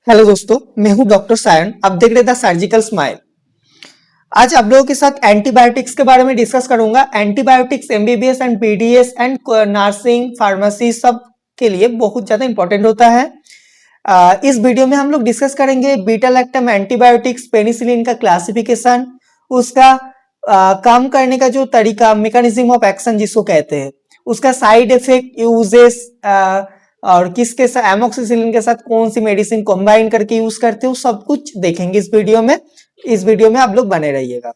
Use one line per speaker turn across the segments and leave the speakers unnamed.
Hello दोस्तों, मैं हूं डॉक्टर सायन। आप देख रहे थे सर्जिकल स्माइल। आज आप लोगों के साथ एंटीबायोटिक्स के बारे में डिस्कस करूंगा। Antibiotics MBBS and PDS and nursing pharmacy सब के लिए बहुत ज्यादा इंपॉर्टेंट होता है। इस वीडियो में हम लोग डिस्कस करेंगे बीटा लैक्टम एंटीबायोटिक्स, पेनिसिलिन का क्लासिफिकेशन, उसका काम करने का जो तरीका, मैकेनिज्म ऑफ एक्शन जिसको कहते हैं, उसका साइड इफेक्ट, यूजेस, और किसके साथ एमोक्सिसिलिन के साथ कौन सी मेडिसिन कंबाइन करके यूज करते हो, सब कुछ देखेंगे इस वीडियो में। इस वीडियो में आप लोग बने रहिएगा।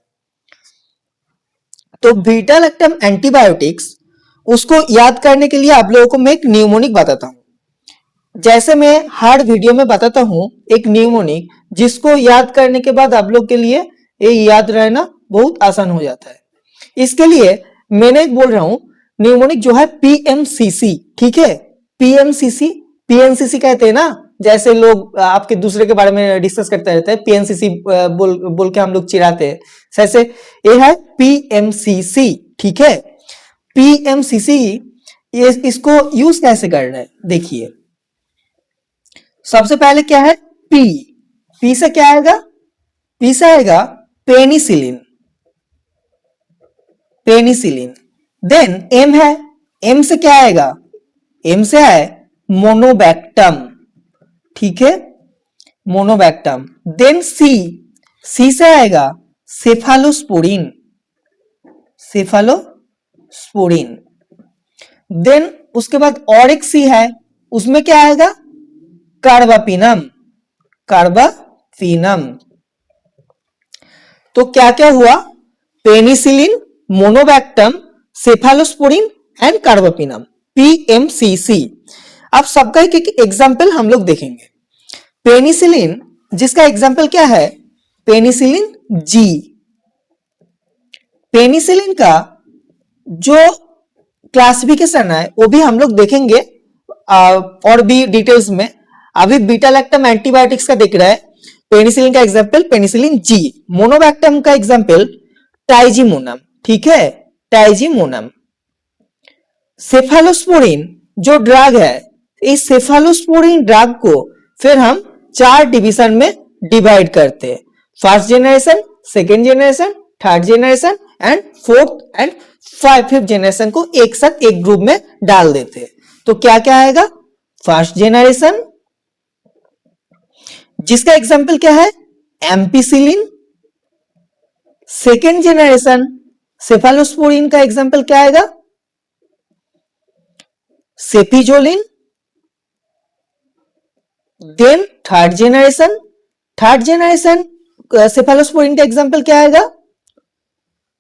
तो बीटा लैक्टम एंटीबायोटिक्स, उसको याद करने के लिए आप लोगों को मैं एक न्यूमोनिक बताता हूं। जैसे मैं हर वीडियो में बताता हूं एक न्यूमोनिक, जिसको याद करने के बाद आप लोग के लिए ये याद रहना बहुत आसान हो जाता है। इसके लिए मैंने एक बोल रहा हूं न्यूमोनिक जो है पीएमसीसी। ठीक है, पीएमसीसी, पीएनसीसी कहते हैं ना, जैसे लोग आपके दूसरे के बारे में डिस्कस करते रहते हैं, पीएनसीसी बोल के हम लोग चिढ़ाते हैं। जैसे ये है पीएमसीसी। ठीक है, पीएमसीसी, ये इसको यूज कैसे करना है देखिए। सबसे पहले क्या है, पी। पी से क्या आएगा? पी से आएगा पेनिसिलिन। पेनिसिलिन। देन एम है, एम से क्या आएगा? एम से है मोनोबैक्टम। ठीक है, मोनोबैक्टम। देन सी, सी से आएगा सेफालोस्पोरिन। सेफालोस्पोरिन। देन उसके बाद और एक सी है, उसमें क्या आएगा? कार्बापिनम। कार्बापिनम। तो क्या क्या हुआ? Penicillin, monobactam, cephalosporin and carbapenem, PMCC. अब सबका एक एग्जाम्पल हम लोग देखेंगे। पेनिसिलिन, जिसका एग्जाम्पल क्या है? Penicillin G. पेनिसिलिन का जो क्लासिफिकेशन है वो भी हम लोग देखेंगे और भी डिटेल्स में। अभी बीटा लैक्टम एंटीबायोटिक्स का देख रहा है। पेनिसिलिन का एग्जाम्पल पेनिसिलिन जी। मोनोबैक्टम का एग्जाम्पल टाइजीमोनम। ठीक है, टाइजीमोनम। सेफालोस्पोरिन जो ड्रग है, इस सेफालोस्पोरिन ड्रग को फिर हम 4 डिवीजन में डिवाइड करते हैं। First generation, second generation, third generation and fourth and fifth generation को एक साथ एक ग्रुप में डाल देते हैं। तो क्या क्या आएगा? फर्स्ट जेनरेशन, जिसका एग्जाम्पल क्या है? एम्पिसिलिन। सेकेंड जेनरेशन सेफालोस्पोरिन का एग्जाम्पल क्या आएगा? Cefazolin. Then third generation, third generation cephalosporin का एग्जाम्पल क्या आएगा?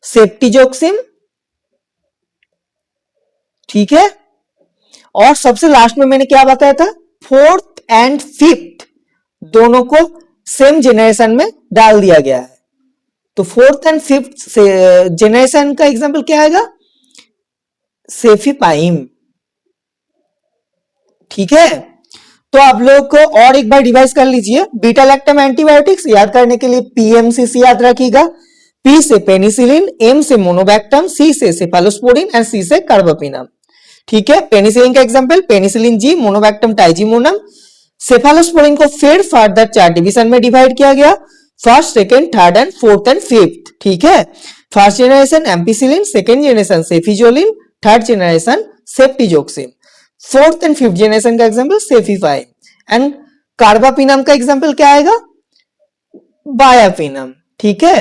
सेफ्टिजोक्सिम। ठीक है, और सबसे लास्ट में मैंने क्या बताया था? फोर्थ एंड फिफ्थ दोनों को सेम जेनरेशन में डाल दिया गया है। तो फोर्थ एंड फिफ्थ जेनरेशन का एग्जाम्पल क्या आएगा? सेफिपाइम। ठीक है, तो आप लोग को और एक बार रिवाइज कर लीजिए। बीटा लैक्टम एंटीबायोटिक्स याद करने के लिए पीएमसीसी याद रखिएगा। पी से पेनिसिलिन, एम से मोनोबैक्टम, सी से सेफालोस्पोरिन एंड सी से कार्बापिनम। ठीक है, पेनिसिलिन का एग्जांपल पेनिसिलिन जी, मोनोबैक्टम टाइजीमोनम। सेफालोस्पोरिन को फिर फर्दर 4 डिवीजन में डिवाइड किया गया, first, second, third and fourth and fifth. ठीक है, first generation ampicillin, second generation cefazolin, third generation ceftizoxime, fourth and fifth generation का एग्जांपल सेफिपाइन एंड कार्बापिनम का एग्जांपल क्या आएगा? बायापिनम। ठीक है,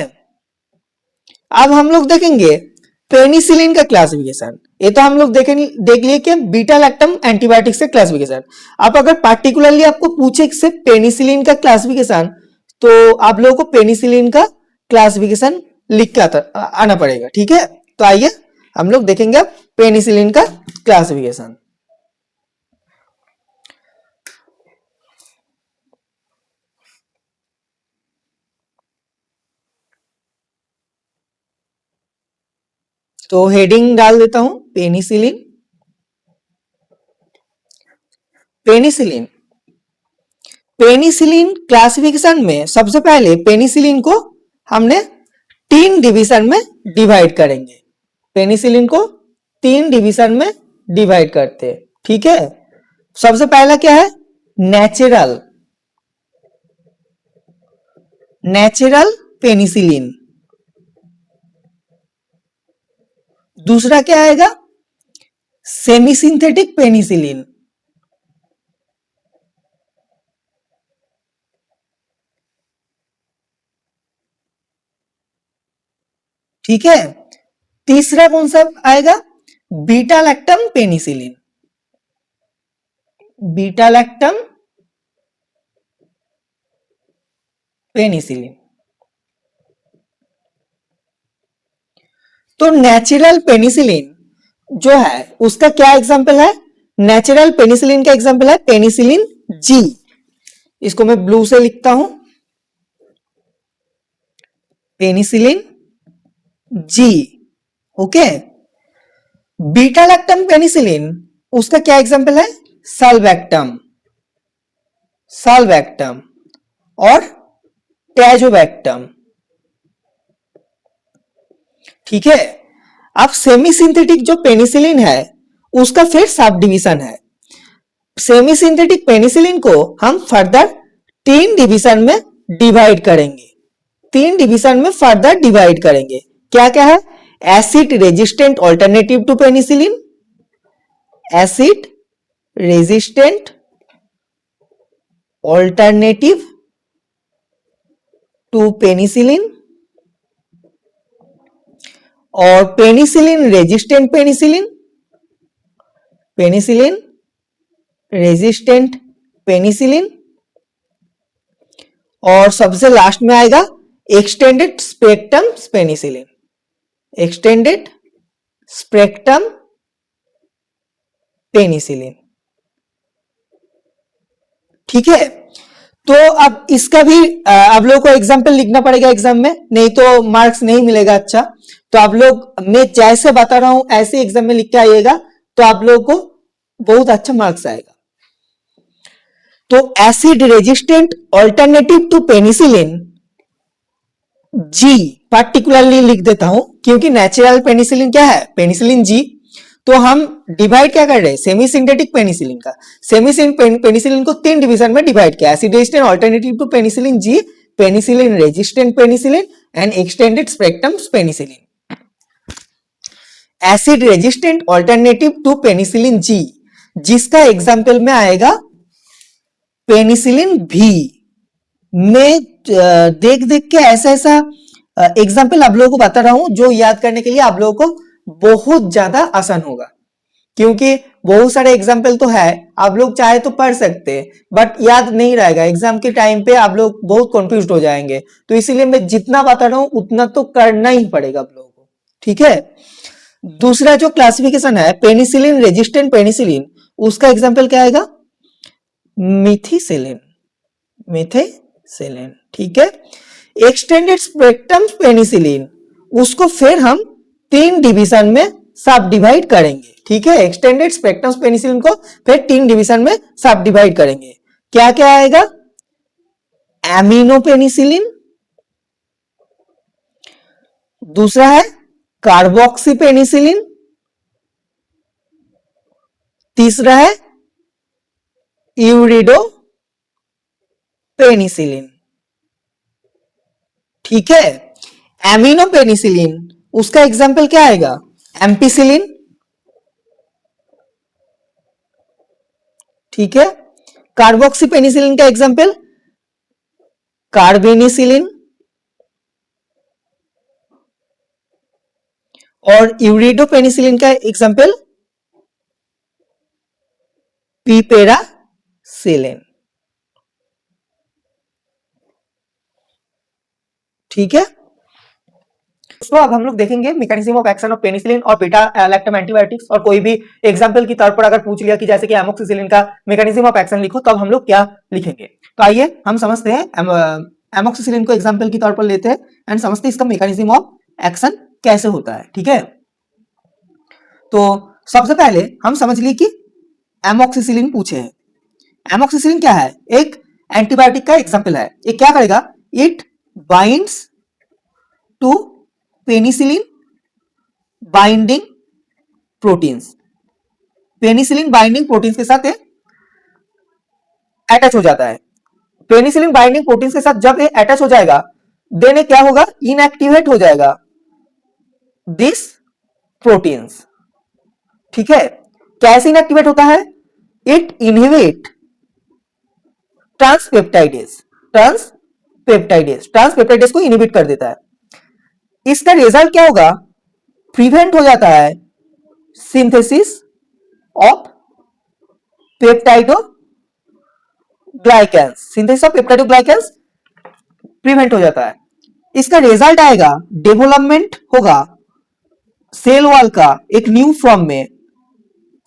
अब हम लोग देखेंगे पेनिसिलिन का क्लासिफिकेशन। ये तो हम लोग देख लिए कि बीटा लैक्टम एंटीबायोटिक्स का क्लासिफिकेशन। अब अगर पार्टिकुलरली आपको पूछे से पेनिसिलिन का क्लासिफिकेशन, तो आप लोगों को पेनिसिलिन का क्लासिफिकेशन लिख के आना पड़ेगा। ठीक है, तो आइए हम लोग देखेंगे अब पेनिसिलिन का क्लासिफिकेशन। तो हेडिंग डाल देता हूं पेनिसिलिन। पेनिसिलिन, पेनिसिलिन क्लासिफिकेशन में सबसे पहले पेनिसिलिन को हमने 3 डिवीजन में डिवाइड करेंगे। पेनिसिलिन को 3 डिवीजन में डिवाइड करते हैं। ठीक है, सबसे पहला क्या है? नेचुरल। Natural penicillin. दूसरा क्या आएगा? Semi synthetic penicillin. ठीक है। तीसरा कौन सा आएगा? Beta lactam penicillin. Beta lactam penicillin. तो नेचुरल पेनिसिलिन जो है उसका क्या एग्जांपल है? नेचुरल पेनिसिलिन का एग्जांपल है पेनिसिलिन जी। इसको मैं ब्लू से लिखता हूं, penicillin G. Okay. Beta lactam penicillin उसका क्या एग्जांपल है? सल्बैक्टम, सल्बैक्टम और टैजोबैक्टम। ठीक है। अब सेमी सिंथेटिक जो पेनिसिलिन है उसका फिर सब डिवीजन है। सेमी सिंथेटिक पेनिसिलिन को हम फर्दर 3 डिवीजन में डिवाइड करेंगे। 3 डिवीजन में फर्दर डिवाइड करेंगे। क्या क्या है? Acid resistant alternative to penicillin, acid resistant alternative to penicillin और penicillin resistant penicillin, penicillin resistant penicillin और सबसे लास्ट में आएगा extended spectrum penicillin, extended spectrum penicillin. ठीक है। तो अब इसका भी आप लोगों को एग्जाम्पल लिखना पड़ेगा एग्जाम में, नहीं तो मार्क्स नहीं मिलेगा। अच्छा, तो आप लोग मैं जैसे बता रहा हूं ऐसे एग्जाम में लिख के आइएगा तो आप लोगों को बहुत अच्छा मार्क्स आएगा। तो acid resistant alternative to penicillin G particularly लिख देता हूं क्योंकि नेचुरल पेनिसिलिन क्या है? Penicillin G. तो हम डिवाइड क्या कर रहे हैं? सेमी सिंथेटिक पेनिसिलिन का। सेमी पेनिसिलिन को 3 डिवीजन में डिवाइड किया, acid resistant alternative to penicillin G, penicillin resistant penicillin and extended spectrum penicillin. Acid resistant alternative to penicillin G जिसका एग्जाम्पल में आएगा पेनिसिलिन भी। मैं देख देख के ऐसा ऐसा एग्जाम्पल आप लोगों को बता रहा हूं जो याद करने के लिए आप लोगों को बहुत ज्यादा आसान होगा, क्योंकि बहुत सारे एग्जाम्पल तो है, आप लोग चाहे तो पढ़ सकते हैं बट याद नहीं रहेगा। एग्जाम के टाइम पे आप लोग बहुत कंफ्यूज हो जाएंगे, तो इसीलिए मैं जितना बता रहा हूं उतना तो करना ही पड़ेगा आप लोगों को। ठीक है। दूसरा जो क्लासिफिकेशन है पेनिसिलिन रेजिस्टेंट पेनिसिलिन, उसका एग्जाम्पल क्या आएगा? मिथिसिलिन, मिथिसिलिन। ठीक है। एक्सटेंडेड स्पेक्ट्रम पेनिसिलिन उसको फिर हम 3 डिवीजन में सब डिवाइड करेंगे। ठीक है। एक्सटेंडेड स्पेक्ट्रम पेनिसिलिन को फिर 3 डिवीजन में सब डिवाइड करेंगे। क्या क्या आएगा? एमिनो पेनिसिलिन, दूसरा है कार्बोक्सी पेनिसिलिन, तीसरा है यूरिडो पेनिसिलिन। ठीक है। एमिनो पेनिसिलिन उसका एग्जाम्पल क्या आएगा? एम्पिसिलिन। ठीक है। कार्बोक्सी पेनिसिलिन का एग्जाम्पल कार्बेनिसिलिन और यूरिडो पेनिसिलिन का एग्जाम्पल पिपेरासिलिन। ठीक है। तो अब हम लोग देखेंगे mechanism of action of penicillin और बीटा लैक्टम एंटीबायोटिक्स। और कोई भी एग्जांपल की तौर पर अगर पूछ लिया कि जैसे कि एमोक्सिसिलिन का मैकेनिज्म ऑफ एक्शन लिखो, तब हम लोग क्या लिखेंगे। तो आइए हम समझते हैं, एमोक्सिसिलिन को एग्जांपल की तौर पर लेते हैं एंड समझते हैं इसका मैकेनिज्म ऑफ एक्शन कैसे होता है। ठीक है। तो सबसे पहले हम समझ लिए कि एमोक्सिसिलिन पूछे हैं। एमोक्सिसिलिन क्या है? एक एंटीबायोटिक का एग्जाम्पल है। ये क्या करेगा? It binds to penicillin binding proteins, penicillin binding proteins के साथ अटैच हो जाता है। पेनिसिलिन बाइंडिंग प्रोटीन के साथ जब ये अटैच हो जाएगा, देन ये क्या होगा, इनएक्टिवेट हो जाएगा दिस प्रोटीन्स। ठीक है, कैसे इनएक्टिवेट होता है, इट इनहिबिट ट्रांसपेप्टाइडेज, ट्रांसपेप्टाइडेज को इनहिबिट कर देता है। इसका रिजल्ट क्या होगा, प्रिवेंट हो जाता है synthesis of peptidoglycans, synthesis of peptidoglycans prevent हो जाता है। इसका रिजल्ट आएगा, डेवलपमेंट होगा सेल वॉल का एक न्यू फॉर्म में,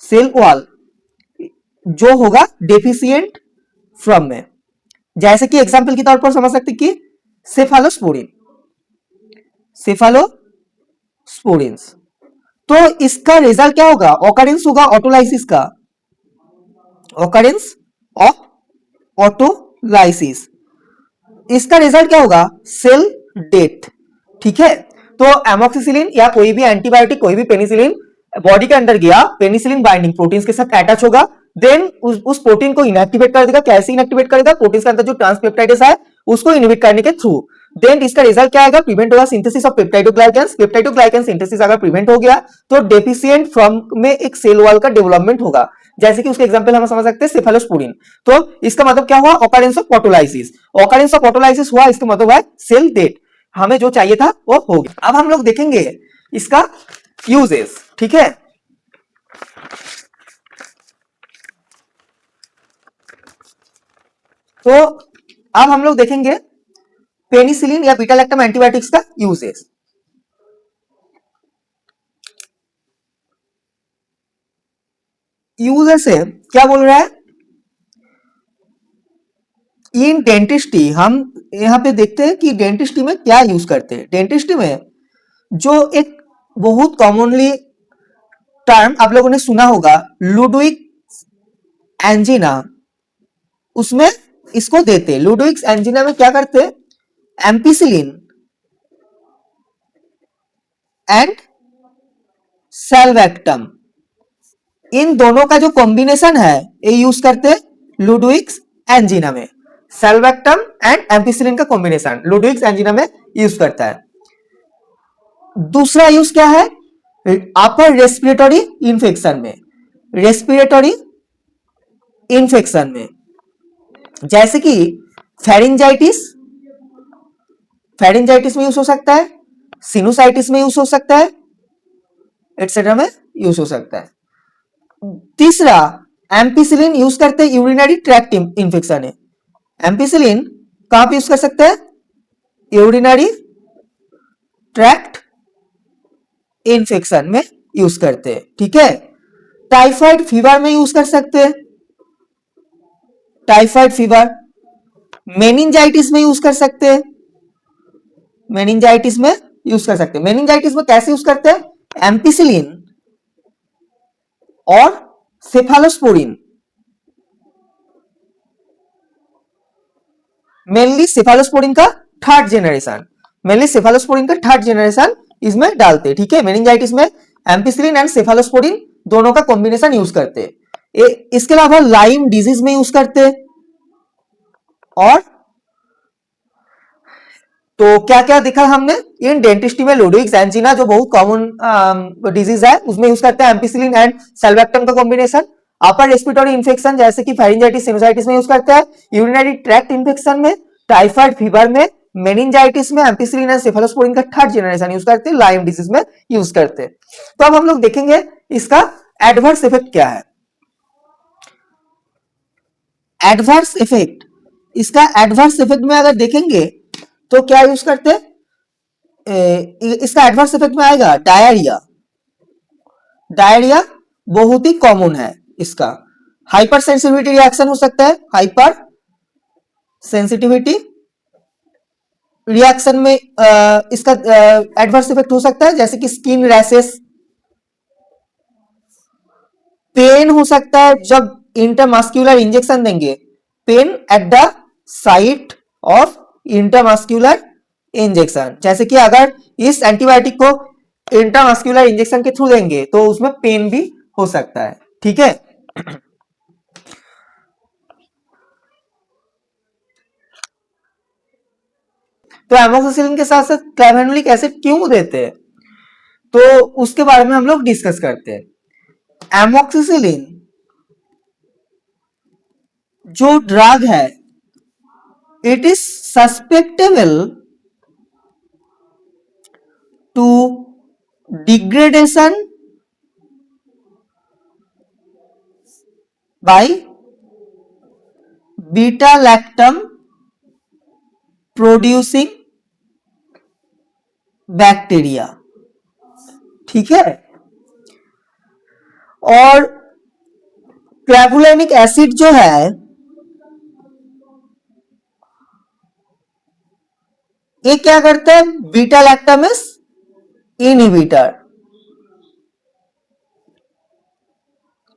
सेल वॉल जो होगा डेफिशिएंट फॉर्म में। जैसे कि एग्जांपल के तौर पर समझ सकते कि सेफालोस्पोरिन, सेफालोस्पोरिन्स। तो इसका रिजल्ट क्या होगा, ऑकरेंस होगा ऑटोलाइसिस का, ऑकरेंस ऑफ ऑटोलाइसिस। इसका रिजल्ट क्या होगा, सेल डेथ। ठीक है, तो एमोक्सिसिलिन या कोई भी एंटीबायोटिक, कोई भी पेनिसिलिन बॉडी के अंदर गया, पेनिसिलिन बाइंडिंग प्रोटीन के साथ अटैच होगा, देन उस प्रोटीन को इनएक्टिवेट कर देगा। कैसे इनएक्टिवेट करेगा, प्रोटीन के अंदर जो ट्रांसपेप्टाइडेस है उसको इनहिबिट करने के थ्रू। देन इसका रिजल्ट क्या आएगा, प्रिवेंट होगा सिंथेसिस ऑफ पेप्टाइडोग्लाइकेंस। पेप्टाइडोग्लाइकेंस सिंथेसिस अगर प्रिवेंट हो गया तो डेफिशिएंट फॉर्म में एक सेल वॉल का डेवलपमेंट होगा। जैसे कि उसके एग्जांपल हम समझ सकते हैं सेफालोस्पोरिन। तो इसका मतलब क्या हुआ, occurrence of autolysis. Occurrence of autolysis हुआ, इसका मतलब है सेल डेथ। हमें जो चाहिए था वो हो गया। अब हम लोग देखेंगे इसका यूजेस। ठीक है, तो अब हम लोग देखेंगे पेनिसिलिन या बीटा लैक्टम एंटीबायोटिक्स का यूजेस। यूजेस है क्या बोल रहा है, इन डेंटिस्ट्री हम यहां पे देखते हैं कि डेंटिस्ट्री में क्या यूज करते हैं। डेंटिस्ट्री में जो एक बहुत कॉमनली टर्म आप लोगों ने सुना होगा, लुडविक एंजिना, उसमें इसको देते। लुडविक एंजिना में क्या करते, एम्पिसिलिन एंड सेल्वेक्टम, इन दोनों का जो कॉम्बिनेशन है ये यूज करते लुडविक एंजिना में। सेल्वेक्टम एंड एम्पिसिलिन का कॉम्बिनेशन लुडविक एंजिना में यूज करता है। दूसरा यूज क्या है, अपर रेस्पिरेटरी इंफेक्शन में, रेस्पिरेटरी इंफेक्शन में, जैसे कि फेरिंजाइटिस, फेरिंजाइटिस में यूज हो सकता है, सिनुसाइटिस में यूज हो सकता है, एटसेट्रा में यूज हो सकता है। तीसरा, एम्पिसिलिन यूज करते हैं यूरिनरी ट्रैक्ट इंफेक्शन है। एम्पिसिलिन कहां पे यूज कर सकते हैं, यूरिनरी ट्रैक्ट इन्फेक्शन में यूज करते हैं। ठीक है, टाइफाइड फीवर में यूज कर सकते हैं, टाइफाइड फीवर, मेनिंजाइटिस में यूज कर सकते हैं, मेनिंजाइटिस में यूज कर सकते हैं। मेनिंजाइटिस में कैसे यूज करते हैं, एम्पिसिलिन और सेफालोस्पोरिन, मेनली सेफालोस्पोरिन का थर्ड जेनरेशन, मेनली सेफालोस्पोरिन का थर्ड जेनरेशन इसमें डालते। ठीक है, मेनिंजाइटिस में एम्पिसिलिन एंड सेफालोस्पोरिन दोनों का कॉम्बिनेशन यूज करते। इसके अलावा लाइम डिजीज में यूज करते। और तो क्या क्या देखा हमने, इन डेंटिस्ट्री में लुडविक एंजिना जो बहुत कॉमन डिजीज है उसमें यूज करते हैं एम्पिसिलिन एंड सेल्वेक्टम का कॉम्बिनेशन। अपर रेस्पिरेटरी इंफेक्शन जैसे कि फेरिंजाइटिस, सिनुसाइटिस में यूज करता है। यूरिनरी ट्रैक्ट इंफेक्शन में, टाइफाइड फीवर में, मेनिंजाइटिस में एम्पिसिलिन एंड सेफालोस्पोरिन का थर्ड जेनरेशन यूज करते हैं। लाइम डिजीज में यूज करते हैं। तो अब हम लोग देखेंगे इसका एडवर्स इफेक्ट क्या है। एडवर्स इफेक्ट, इसका एडवर्स इफेक्ट में अगर देखेंगे तो क्या यूज करते हैं, इसका एडवर्स इफेक्ट में आएगा डायरिया। डायरिया बहुत ही कॉमन है इसका। हाइपर सेंसिटिविटी रिएक्शन हो सकता है, हाइपर सेंसिटिविटी रिएक्शन में इसका एडवर्स इफेक्ट हो सकता है, जैसे कि स्किन रैशेस, पेन हो सकता है जब इंटरमस्क्यूलर इंजेक्शन देंगे, pain at the site of intermuscular injection, जैसे कि अगर इस एंटीबायोटिक को इंटरमस्क्यूलर इंजेक्शन के थ्रू देंगे तो उसमें पेन भी हो सकता है। ठीक है, तो एमोक्सिसिलिन के साथ साथ क्लैवेनुलिक एसिड क्यों देते हैं, तो उसके बारे में हम लोग डिस्कस करते हैं। एमोक्सिसिलिन जो ड्रग है, it is susceptible to degradation by beta lactam producing bacteria, ठीक है। और क्लैवुलेनिक एसिड जो है ये क्या करता है, बीटा लैक्टामेस इनहिबिटर।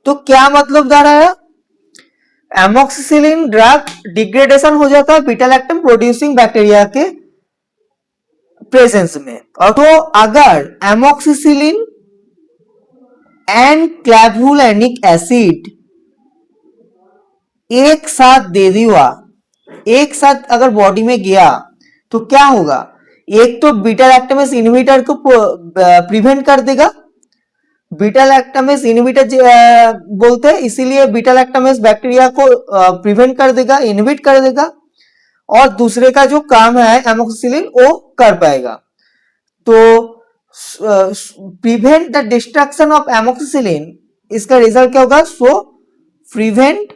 तो क्या मतलब जा रहा है, एमोक्सिसिलिन ड्रग डिग्रेडेशन हो जाता है बीटा लैक्टम प्रोड्यूसिंग बैक्टीरिया के प्रेजेंस में। और तो अगर एमोक्सिसिलिन एंड क्लैवुलेनिक एसिड एक साथ दे दिया, एक साथ अगर बॉडी में गया तो क्या होगा, एक तो बीटा लैक्टामेस इनहिबिटर को प्रिवेंट कर देगा, बीटा लैक्टामेस इनहिबिटर बोलते हैं इसीलिए बीटा लैक्टामेस बैक्टीरिया को प्रिवेंट कर देगा, इनहिबिट कर देगा, और दूसरे का जो काम है एमोक्सिसिलिन वो कर पाएगा। तो prevent the destruction of amoxicillin, इसका रिजल्ट क्या होगा, so prevent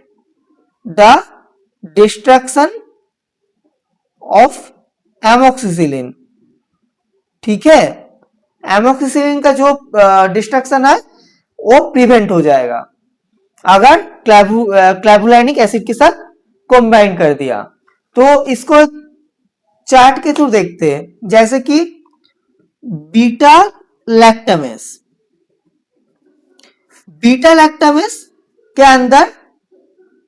the destruction of amoxicillin, ठीक है। एमोक्सिसिलिन का जो डिस्ट्रक्शन है वो प्रिवेंट हो जाएगा अगर क्लैवुलेनिक एसिड के साथ कंबाइन कर दिया। तो इसको चार्ट के थ्रू देखते हैं, जैसे कि बीटा लैक्टामेस, बीटा लैक्टामेस के अंदर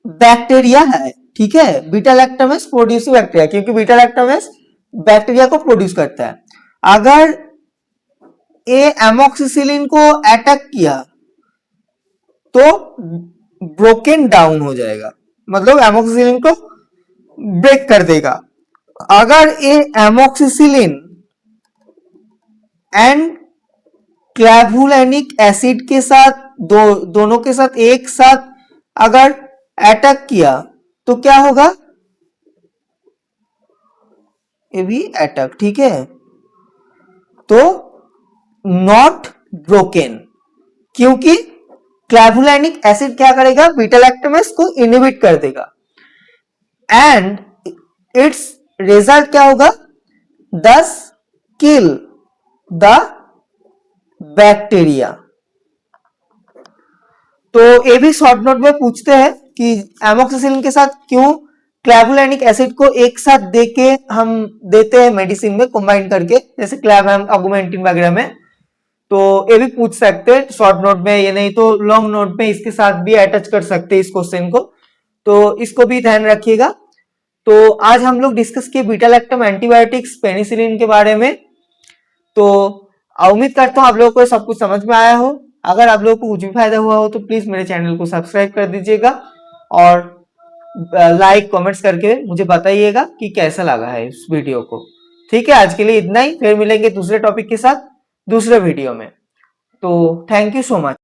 बैक्टीरिया है, ठीक है, बीटा लैक्टामेस प्रोड्यूसिंग बैक्टीरिया, क्योंकि बीटा लैक्टामेस बैक्टीरिया को प्रोड्यूस करता है। अगर ये एमोक्सिसिलिन को अटैक किया तो ब्रोकन डाउन हो जाएगा, मतलब एमोक्सिसिलिन को ब्रेक कर देगा। अगर ये एमोक्सिसिलिन एंड क्लैवुलेनिक एसिड के साथ दोनों के साथ एक साथ अगर अटैक किया तो क्या होगा, ये भी अटैक, ठीक है। तो नॉट ब्रोकन, क्योंकि क्लैवुलेनिक एसिड क्या करेगा, बीटा लैक्टामेस को इनहिबिट कर देगा, एंड इट्स रिजल्ट क्या होगा, दस किल द बैक्टीरिया। तो ये भी शॉर्ट नोट में पूछते हैं कि एमोक्सिसिलिन के साथ क्यों क्लैवुलेनिक एसिड को एक साथ देके हम देते हैं मेडिसिन में कंबाइन करके, जैसे क्लैवम ऑगमेंटिन वगैरह में। तो ये भी पूछ सकते हैं शॉर्ट नोट में, ये नहीं तो लॉन्ग नोट में इसके साथ भी अटैच कर सकते हैं इस क्वेश्चन को, तो इसको भी ध्यान रखिएगा। तो आज हम लोग डिस्कस किए बीटा लैक्टम एंटीबायोटिक्स पेनिसिलिन के बारे में। तो उम्मीद करता हूँ आप लोगों को सब कुछ समझ में आया हो। अगर आप लोगों को कुछ भी फायदा हुआ हो तो प्लीज मेरे चैनल को सब्सक्राइब कर दीजिएगा और लाइक कमेंट्स करके मुझे बताइएगा कि कैसा लगा है इस वीडियो को। ठीक है, आज के लिए इतना ही, फिर मिलेंगे दूसरे टॉपिक के साथ दूसरे वीडियो में। तो थैंक यू सो मच।